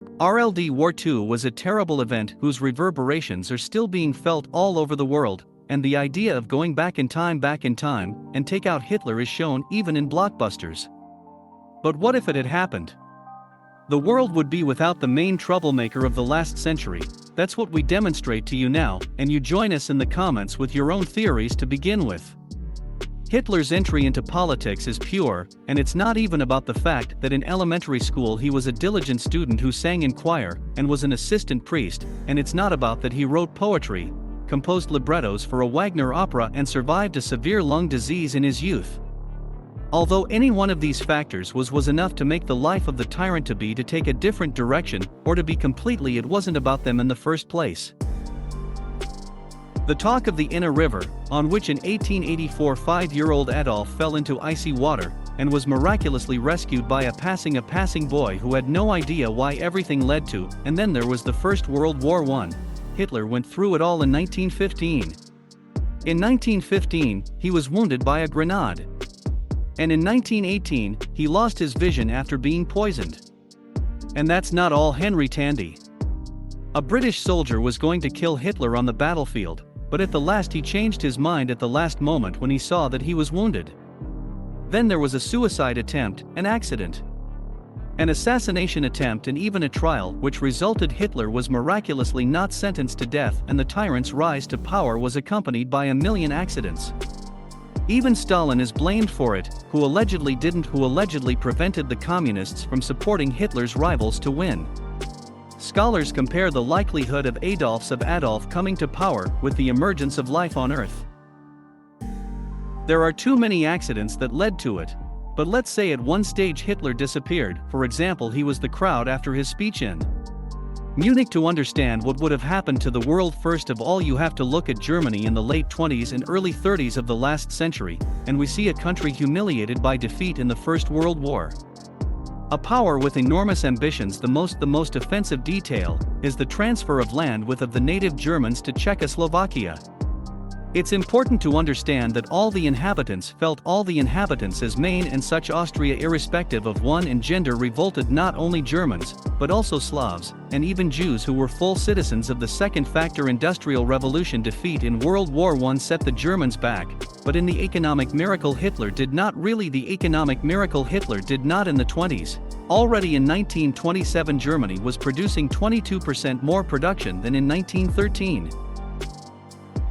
RLD War II was a terrible event whose reverberations are still being felt all over the world, and the idea of going back in time and take out Hitler is shown even in blockbusters. But what if it had happened? The world would be without the main troublemaker of the last century. That's what we demonstrate to you now, and you join us in the comments with your own theories to begin with. Hitler's entry into politics is pure, and it's not even about the fact that in elementary school he was a diligent student who sang in choir and was an assistant priest, and it's not about that he wrote poetry, composed librettos for a Wagner opera and survived a severe lung disease in his youth. Although any one of these factors was enough to make the life of the tyrant to take a different direction, or to be completely it wasn't about them in the first place. The talk of the Inner River, on which in 1884 5-year-old Adolf fell into icy water, and was miraculously rescued by a passing boy who had no idea why everything led to, and then there was the First World War I. Hitler went through it all in 1915. In 1915, he was wounded by a grenade. And in 1918, he lost his vision after being poisoned. And that's not all. Henry Tandy, a British soldier, was going to kill Hitler on the battlefield, but at the last he changed his mind at the last moment when he saw that he was wounded. Then there was a suicide attempt, an accident, an assassination attempt, and even a trial which resulted. Hitler was miraculously not sentenced to death, and the tyrant's rise to power was accompanied by a million accidents. Even Stalin is blamed for it, who allegedly prevented the communists from supporting Hitler's rivals to win. Scholars compare the likelihood of Adolf coming to power with the emergence of life on Earth. There are too many accidents that led to it, but let's say at one stage Hitler disappeared. For example, he was the crowd after his speech in Munich. To understand what would have happened to the world, first of all you have to look at Germany in the late 20s and early 30s of the last century, and we see a country humiliated by defeat in the First World War. A power with enormous ambitions. The most offensive detail is the transfer of land of the native Germans to Czechoslovakia. It's important to understand that all the inhabitants as Maine and such Austria, irrespective of one in gender, revolted. Not only Germans, but also Slavs, and even Jews who were full citizens of the second factor industrial revolution. Defeat in World War I set the Germans back, but in the economic miracle Hitler did not. The economic miracle Hitler did not in the 20s. Already in 1927 Germany was producing 22% more production than in 1913.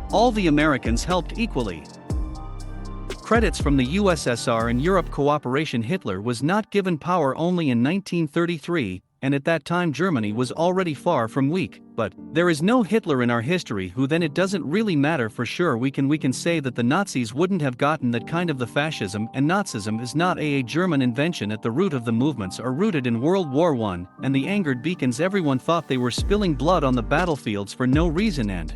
All the Americans helped equally. Credits from the USSR and Europe cooperation. Hitler was not given power only in 1933, and at that time Germany was already far from weak. But there is no Hitler in our history who then. It doesn't really matter for sure. We can say that the Nazis wouldn't have gotten that kind of. The fascism and Nazism is not a German invention. At the root of the movements are rooted in World War I, and the angered beacons. Everyone thought they were spilling blood on the battlefields for no reason, and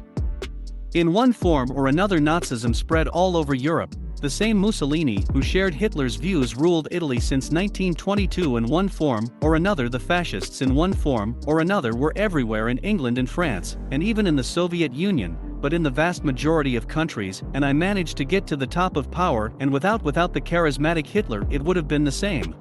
in one form or another Nazism spread all over Europe. The same Mussolini who shared Hitler's views ruled Italy since 1922. In one form or another the fascists in one form or another were everywhere in England and France, and even in the Soviet Union, but in the vast majority of countries, and I managed to get to the top of power, and without the charismatic Hitler it would have been the same.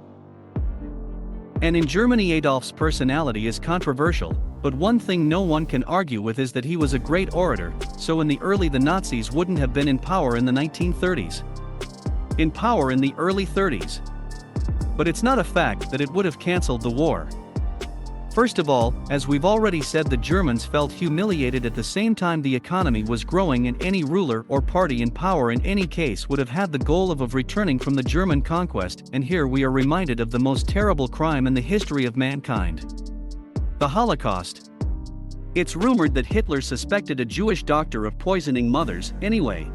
And in Germany Adolf's personality is controversial, but one thing no one can argue with is that he was a great orator. So the Nazis wouldn't have been in power in the 1930s. In power in the early 30s. But it's not a fact that it would have cancelled the war. First of all, as we've already said, the Germans felt humiliated. At the same time the economy was growing, and any ruler or party in power in any case would have had the goal of returning from the German conquest. And here we are reminded of the most terrible crime in the history of mankind: the Holocaust. It's rumored that Hitler suspected a Jewish doctor of poisoning mothers. Anyway,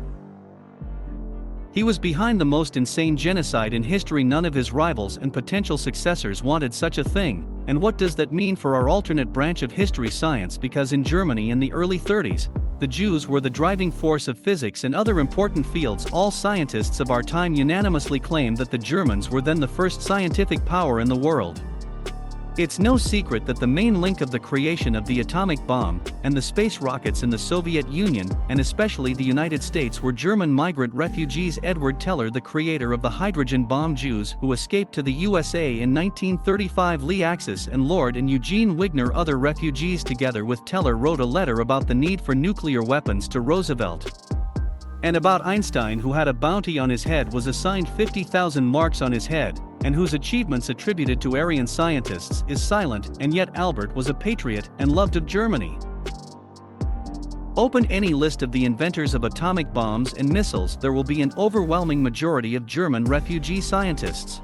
he was behind the most insane genocide in history. None of his rivals and potential successors wanted such a thing. And what does that mean for our alternate branch of history, science? Because in Germany in the early 30s, the Jews were the driving force of physics and other important fields. All scientists of our time unanimously claimed that the Germans were then the first scientific power in the world. It's no secret that the main link of the creation of the atomic bomb and the space rockets in the Soviet Union, and especially the United States, were German migrant refugees. Edward Teller, the creator of the hydrogen bomb, Jews who escaped to the USA in 1935. Lee Axis and Lord and Eugene Wigner. Other refugees together with Teller wrote a letter about the need for nuclear weapons to Roosevelt. And about Einstein, who had a bounty on his head, was assigned 50,000 marks on his head, and whose achievements attributed to Aryan scientists is silent, and yet Albert was a patriot and loved of Germany. Open any list of the inventors of atomic bombs and missiles, there will be an overwhelming majority of German refugee scientists.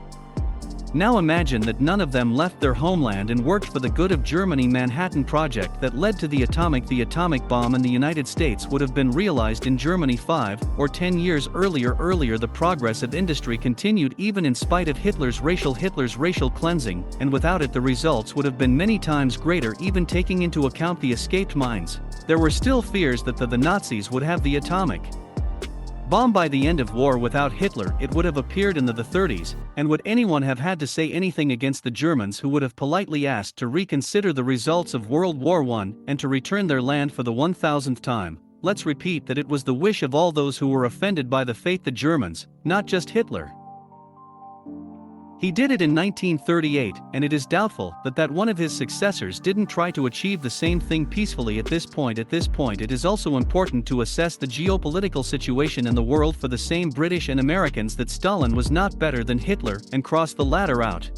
Now imagine that none of them left their homeland and worked for the good of Germany. Manhattan Project that led to the atomic bomb in the United States would have been realized in Germany 5 or 10 years earlier. The progress of industry continued even in spite of Hitler's racial cleansing, and without it the results would have been many times greater. Even taking into account the escaped minds, there were still fears that the Nazis would have the atomic bomb by the end of war. Without Hitler, it would have appeared in the 30s, and would anyone have had to say anything against the Germans, who would have politely asked to reconsider the results of World War I and to return their land for the 1000th time? Let's repeat that it was the wish of all those who were offended by the fate, the Germans, not just Hitler. He did it in 1938, and it is doubtful that one of his successors didn't try to achieve the same thing peacefully. At this point, it is also important to assess the geopolitical situation in the world for the same British and Americans that Stalin was not better than Hitler and crossed the ladder out.